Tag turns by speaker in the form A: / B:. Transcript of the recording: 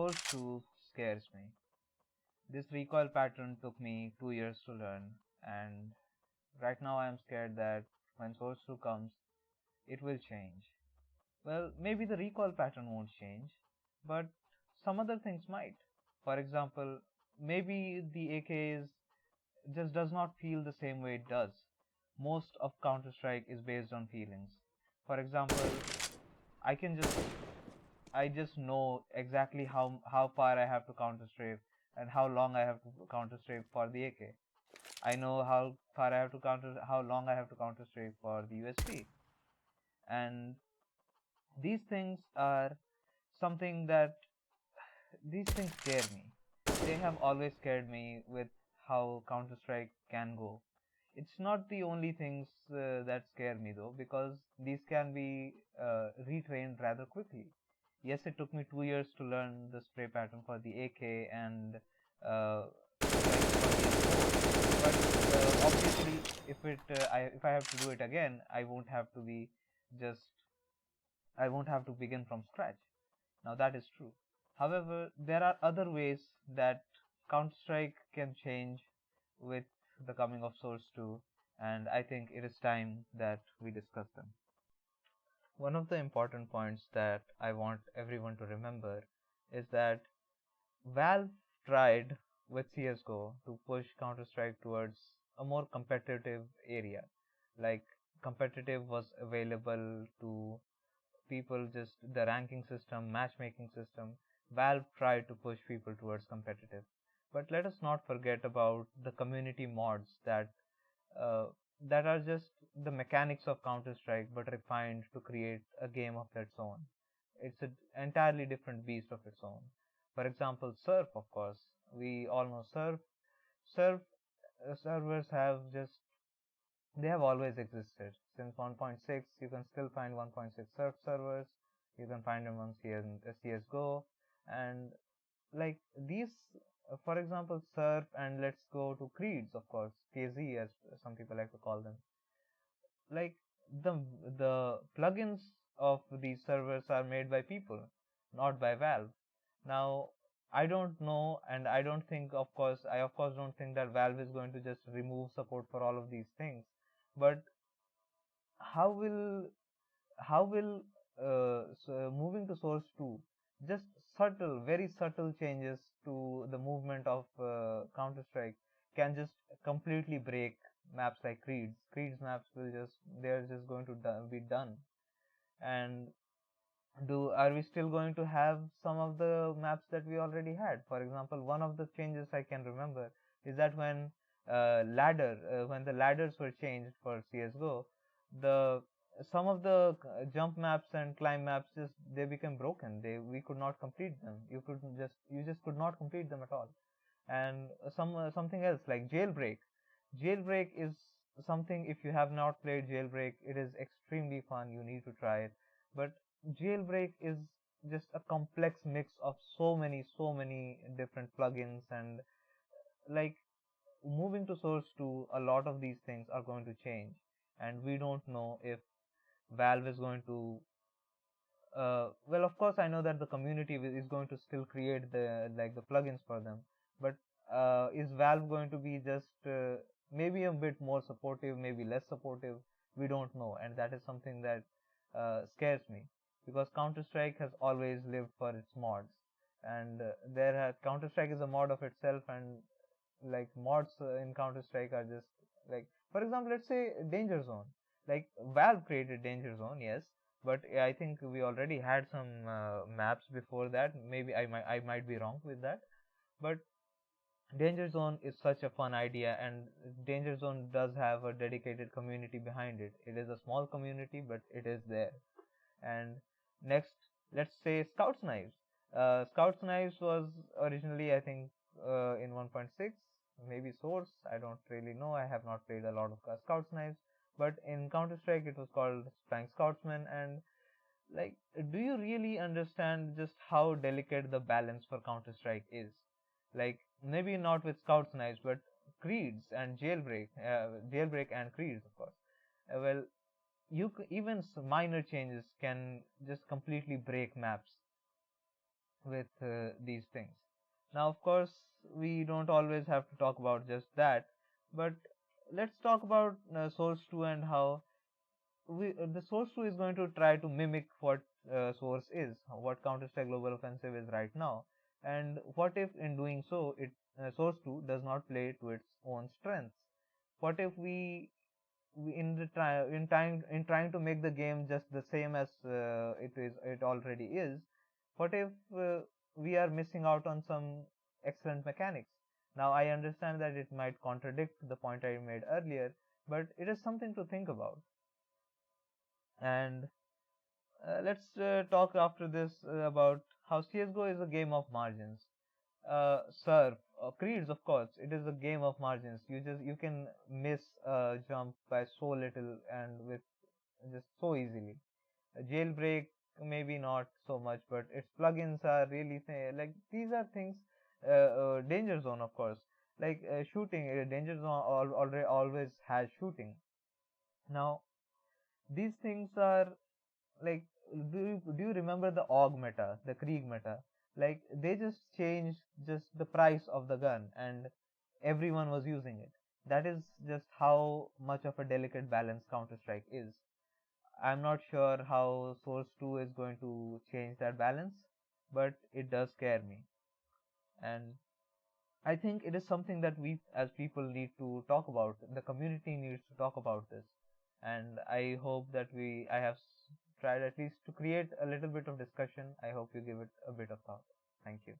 A: Source 2 scares me. This recoil pattern took me 2 years to learn, and right now I am scared that when Source 2 comes, it will change. Well, maybe the recoil pattern won't change, but some other things might. For example, maybe the AK just does not feel the same way it does. Most of Counter Strike is based on feelings. For example, I can just I just know exactly how far I have to counter strafe and how long I have to counter strafe for the AK. I know how long I have to counter strafe for the USP. And these things are something that these things scare me. They have always scared me with how Counter Strike can go. It's not the only things that scare me though, because these can be retrained rather quickly. Yes, it took me 2 years to learn the spray pattern for the AK and like for the M4. But obviously, if I have to do it again, just I won't have to begin from scratch. Now that is true. However, there are other ways that Counter Strike can change with the coming of Source 2, and I think it is time that we discuss them. One of the important points that I want everyone to remember is that Valve tried with CSGO to push Counter Strike towards a more competitive area. Like, competitive was available to people, just the ranking system, matchmaking system. Valve tried to push people towards competitive. But let us not forget about the community mods uh, that are just the mechanics of Counter Strike but refined to create a game of its own. It's an entirely different beast of its own. For example, Surf, of course. We all know Surf. Surf servers they have always existed. Since 1.6, you can still find 1.6 Surf servers. You can find them on CSGO. And like these, for example, Surf, and let's go to Creeds, of course, KZ as some people like to call them. Like the plugins of these servers are made by people, not by Valve. Now, I don't know, and I don't think, I of course don't think that Valve is going to just remove support for all of these things. But how will moving to Source 2, just very subtle changes to the movement of Counter Strike can just completely break maps like Creeds. Creeds maps they're just going to be done. And do are we still going to have some of the maps that we already had? For example, one of the changes I can remember is that when the ladders were changed for CS:GO, the some of the jump maps and climb maps just they became broken. We could not complete them. You just could not complete them at all. And something else like Jailbreak. Jailbreak is something, if you have not played Jailbreak, it is extremely fun. You need to try it. But Jailbreak is just a complex mix of so many different plugins, and like moving to Source 2, a lot of these things are going to change, and we don't know if Valve is going to. Well, of course, I know that the community is going to still create the plugins for them, but is Valve going to be just maybe a bit more supportive, maybe less supportive? We don't know, and that is something that scares me, because Counter Strike has always lived for its mods, and Counter Strike is a mod of itself, and like mods in Counter Strike are just like, for example, let's say Danger Zone. Like Valve created Danger Zone, yes, but I think we already had some maps before that. Maybe I might be wrong with that, but Danger Zone is such a fun idea, and Danger Zone does have a dedicated community behind it. It is a small community, but it is there. And next, let's say Scouts Knives. Scouts Knives was originally, I think, in 1.6, maybe Source. I don't really know. I have not played a lot of Scouts Knives, but in Counter Strike, it was called Flying Scoutsman. And like, do you really understand just how delicate the balance for Counter Strike is? Like, maybe not with Scouts Knives, but Creeds and Jailbreak and Creeds, of course. Well, even minor changes can just completely break maps. with these things. Now, of course, we don't always have to talk about just that, but let's talk about Source 2 and how the Source 2 is going to try to mimic what Source is, what Counter-Strike Global Offensive is right now, and what if in doing so, Source 2 does not play to its own strengths? What if in trying to make the game just the same as it already is, what if we are missing out on some excellent mechanics? Now I understand that it might contradict the point I made earlier, but it is something to think about. And let's talk after this about how CS:GO is a game of margins. Sir, Creeds, of course, it is a game of margins. You can miss a jump by so little and with just so easily. A jailbreak, maybe not so much, but its plugins are really like these are things. Danger zone, of course, like shooting. Danger zone already always has shooting. Now these things are like, do you remember the AUG meta, the Krieg meta? Like they just changed just the price of the gun and everyone was using it. That is just how much of a delicate balance Counter Strike is. I'm not sure how Source 2 is going to change that balance, but it does scare me. And I think it is something that we as people need to talk about. The community needs to talk about this. And I hope that I have tried at least to create a little bit of discussion. I hope you give it a bit of thought. Thank you.